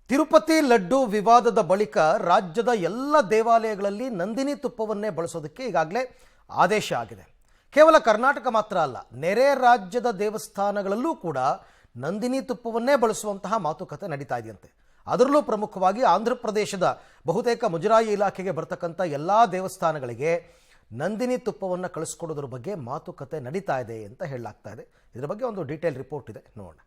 ತಿರುಪತಿ ಲಡ್ಡು ವಿವಾದದ ಬಳಿಕ ರಾಜ್ಯದ ಎಲ್ಲ ದೇವಾಲಯಗಳಲ್ಲಿ ನಂದಿನಿ ತುಪ್ಪವನ್ನೇ ಬಳಸೋದಕ್ಕೆ ಈಗಾಗಲೇ ಆದೇಶ ಆಗಿದೆ. ಕೇವಲ ಕರ್ನಾಟಕ ಮಾತ್ರ ಅಲ್ಲ, ನೆರೆ ರಾಜ್ಯದ ದೇವಸ್ಥಾನಗಳಲ್ಲೂ ಕೂಡ ನಂದಿನಿ ತುಪ್ಪವನ್ನೇ ಬಳಸುವಂತಹ ಮಾತುಕತೆ ನಡೀತಾ ಇದೆಯಂತೆ. ಅದರಲ್ಲೂ ಪ್ರಮುಖವಾಗಿ ಆಂಧ್ರ ಪ್ರದೇಶದ ಬಹುತೇಕ ಮುಜರಾಯಿ ಇಲಾಖೆಗೆ ಬರ್ತಕ್ಕಂಥ ಎಲ್ಲ ದೇವಸ್ಥಾನಗಳಿಗೆ ನಂದಿನಿ ತುಪ್ಪವನ್ನು ಕಳಿಸ್ಕೊಡೋದ್ರ ಬಗ್ಗೆ ಮಾತುಕತೆ ನಡೀತಾ ಇದೆ ಅಂತ ಹೇಳಲಾಗ್ತಾ ಇದೆ. ಇದರ ಬಗ್ಗೆ ಒಂದು ಡೀಟೇಲ್ ರಿಪೋರ್ಟ್ ಇದೆ, ನೋಡೋಣ.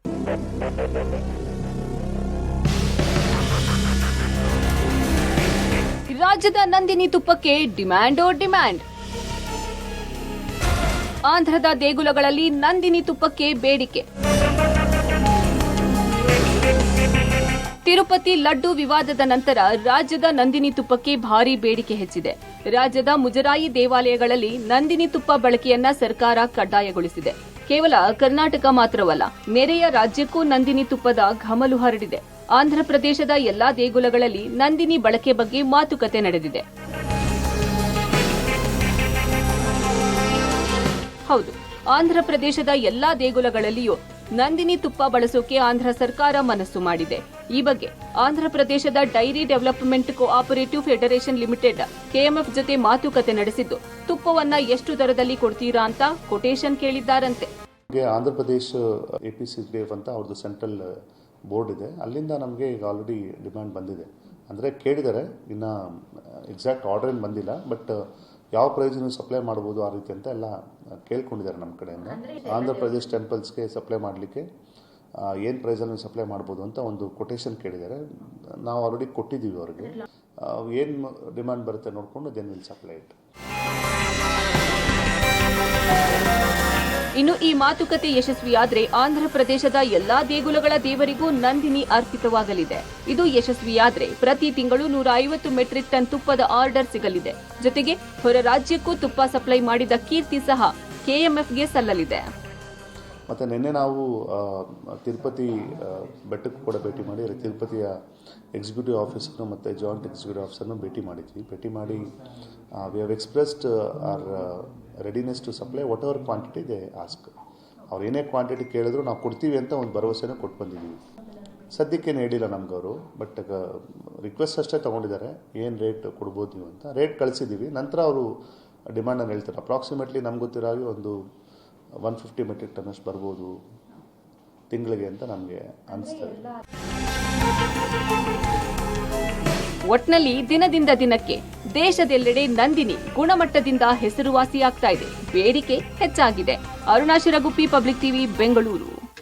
ರಾಜ್ಯದ ನಂದಿನಿ ತುಪ್ಪಕ್ಕೆ ಡಿಮ್ಯಾಂಡ್. ಆಂಧ್ರದ ದೇಗುಲಗಳಲ್ಲಿ ನಂದಿನಿ ತುಪ್ಪಕ್ಕೆ ಬೇಡಿಕೆ. ತಿರುಪತಿ ಲಡ್ಡು ವಿವಾದದ ನಂತರ ರಾಜ್ಯದ ನಂದಿನಿ ತುಪ್ಪಕ್ಕೆ ಭಾರೀ ಬೇಡಿಕೆ ಹೆಚ್ಚಿದೆ. ರಾಜ್ಯದ ಮುಜರಾಯಿ ದೇವಾಲಯಗಳಲ್ಲಿ ನಂದಿನಿ ತುಪ್ಪ ಬಳಕೆಯನ್ನ ಸರ್ಕಾರ ಕಡ್ಡಾಯಗೊಳಿಸಿದೆ. ಕೇವಲ ಕರ್ನಾಟಕ ಮಾತ್ರವಲ್ಲ, ನೆರೆಯ ರಾಜ್ಯಕ್ಕೂ ನಂದಿನಿ ತುಪ್ಪದ ಘಮಲು ಹರಡಿದೆ. ಆಂಧ್ರ ಪ್ರದೇಶದ ಎಲ್ಲಾ ದೇಗುಲಗಳಲ್ಲಿ ನಂದಿನಿ ಬಳಕೆ ಬಗ್ಗೆ ಮಾತುಕತೆ ನಡೆದಿದೆ. ಹೌದು, ಆಂಧ್ರ ಪ್ರದೇಶದ ಎಲ್ಲಾ ದೇಗುಲಗಳಲ್ಲಿಯೂ ನಂದಿನಿ ತುಪ್ಪ ಬಳಸೋಕೆ ಆಂಧ್ರ ಸರ್ಕಾರ ಮನಸ್ಸು ಮಾಡಿದೆ. ಈ ಬಗ್ಗೆ ಆಂಧ್ರ ಪ್ರದೇಶದ dairy development cooperative federation limited KMF ಜೊತೆ ಮಾತುಕತೆ ನಡೆಸಿದ್ದು, ತುಪ್ಪವನ್ನ ಎಷ್ಟು ದರದಲ್ಲಿ ಕೊಡ್ತೀರಾ ಅಂತ ಕೊಟೇಶನ್ ಕೇಳಿದ್ದಾರಂತೆ. ಆಂಧ್ರ ಪ್ರದೇಶ APCDF ಅಂತ ಅವ್ರದ್ದು ಸೆಂಟ್ರಲ್ ಬೋರ್ಡ್ ಇದೆ, ಅಲ್ಲಿಂದ ನಮಗೆ ಈಗ ಆಲ್ರೆಡಿ ಡಿಮ್ಯಾಂಡ್ ಬಂದಿದೆ. ಅಂದರೆ ಕೇಳಿದ್ದಾರೆ, ಇನ್ನು ಎಕ್ಸಾಕ್ಟ್ ಆರ್ಡರ್ ಏನು ಬಂದಿಲ್ಲ, ಬಟ್ ಯಾವ ಪ್ರೈಸ್ ನೀವು ಸಪ್ಲೈ ಮಾಡ್ಬೋದು ಆ ರೀತಿ ಅಂತ ಎಲ್ಲ ಕೇಳ್ಕೊಂಡಿದ್ದಾರೆ ನಮ್ಮ ಕಡೆಯಿಂದ. ಆಂಧ್ರ ಪ್ರದೇಶ್ ಟೆಂಪಲ್ಸ್ಗೆ ಸಪ್ಲೈ ಮಾಡಲಿಕ್ಕೆ ಏನು ಪ್ರೈಸಲ್ಲಿ ನೀವು ಸಪ್ಲೈ ಮಾಡ್ಬೋದು ಅಂತ ಒಂದು ಕೊಟೇಶನ್ ಕೇಳಿದ್ದಾರೆ. ನಾವು ಆಲ್ರೆಡಿ ಕೊಟ್ಟಿದ್ದೀವಿ ಅವರಿಗೆ. ಏನು ಡಿಮ್ಯಾಂಡ್ ಬರುತ್ತೆ ನೋಡಿಕೊಂಡು ದೆನ್ ವಿಲ್ ಸಪ್ಲೈ ಇಟ್. ಇನ್ನು ಈ ಮಾತುಕತೆ ಯಶಸ್ವಿಯಾದ್ರೆ ಆಂಧ್ರ ಪ್ರದೇಶದ ಎಲ್ಲಾ ದೇಗುಲಗಳ ದೇವರಿಗೂ ನಂದಿನಿ ಅರ್ಪಿತವಾಗಲಿದೆ. ಇದು ಯಶಸ್ವಿಯಾದ್ರೆ ಪ್ರತಿ ತಿಂಗಳು 150 ಮೆಟ್ರಿಕ್ ಟನ್ ತುಪ್ಪದ ಆರ್ಡರ್ ಸಿಗಲಿದೆ. ಜೊತೆಗೆ ಹೊರ ರಾಜ್ಯಕ್ಕೂ ತುಪ್ಪ ಸಪ್ಲೈ ಮಾಡಿದ ಕೀರ್ತಿ ಸಹ ಕೆಎಂಎಫ್ಗೆ ಸಲ್ಲಲಿದೆ. ಮತ್ತು ನಿನ್ನೆ ನಾವು ತಿರುಪತಿ ಬೆಟ್ಟಕ್ಕೂ ಕೂಡ ಭೇಟಿ ಮಾಡಿ, ತಿರುಪತಿಯ ಎಕ್ಸಿಕ್ಯೂಟಿವ್ ಆಫೀಸರ್ನು ಮತ್ತು ಜಾಯಿಂಟ್ ಎಕ್ಸಿಕ್ಯೂಟಿವ್ ಆಫೀಸರ್ನು ಭೇಟಿ ಮಾಡಿದ್ವಿ. ಭೇಟಿ ಮಾಡಿ we have expressed our readiness to supply whatever quantity they ask. ಅವ್ರು ಏನೇ ಕ್ವಾಂಟಿಟಿ ಕೇಳಿದ್ರು ನಾವು ಕೊಡ್ತೀವಿ ಅಂತ ಒಂದು ಭರವಸೆನೂ ಕೊಟ್ಟು ಬಂದಿದ್ದೀವಿ. ಸದ್ಯಕ್ಕೇನು ಹೇಳಿಲ್ಲ ನಮ್ಗೆ ಅವರು, ಬಟ್ ರಿಕ್ವೆಸ್ಟ್ ಅಷ್ಟೇ ತೊಗೊಂಡಿದ್ದಾರೆ, ಏನು ರೇಟ್ ಕೊಡ್ಬೋದು ನೀವು ಅಂತ. ರೇಟ್ ಕಳಿಸಿದ್ದೀವಿ, ನಂತರ ಅವರು ಡಿಮ್ಯಾಂಡನ್ನು ಹೇಳ್ತಾರೆ. ಅಪ್ರಾಕ್ಸಿಮೇಟ್ಲಿ ನಮ್ಗೆ ಗೊತ್ತಿರೋ ಹಾಗೆ ಒಂದು 150 ಮೆಟ್ರಿಕ್ ಟನ್ ಅಷ್ಟು ಬರ್ಬೋದು ತಿಂಗಳಿಗೆ ಅಂತ ನಮಗೆ ಅನಿಸ್ತದೆ. ಒಟ್ನಲ್ಲಿ ದಿನದಿಂದ ದಿನಕ್ಕೆ ದೇಶದೆಲ್ಲೆಡೆ ನಂದಿನಿ ಗುಣಮಟ್ಟದಿಂದ ಹೆಸರುವಾಸಿಯಾಗ್ತಾ ಇದೆ. ಬೇಡಿಕೆ ಹೆಚ್ಚಾಗಿದೆ. Aruna Shiraguppi, public TV, Bengaluru.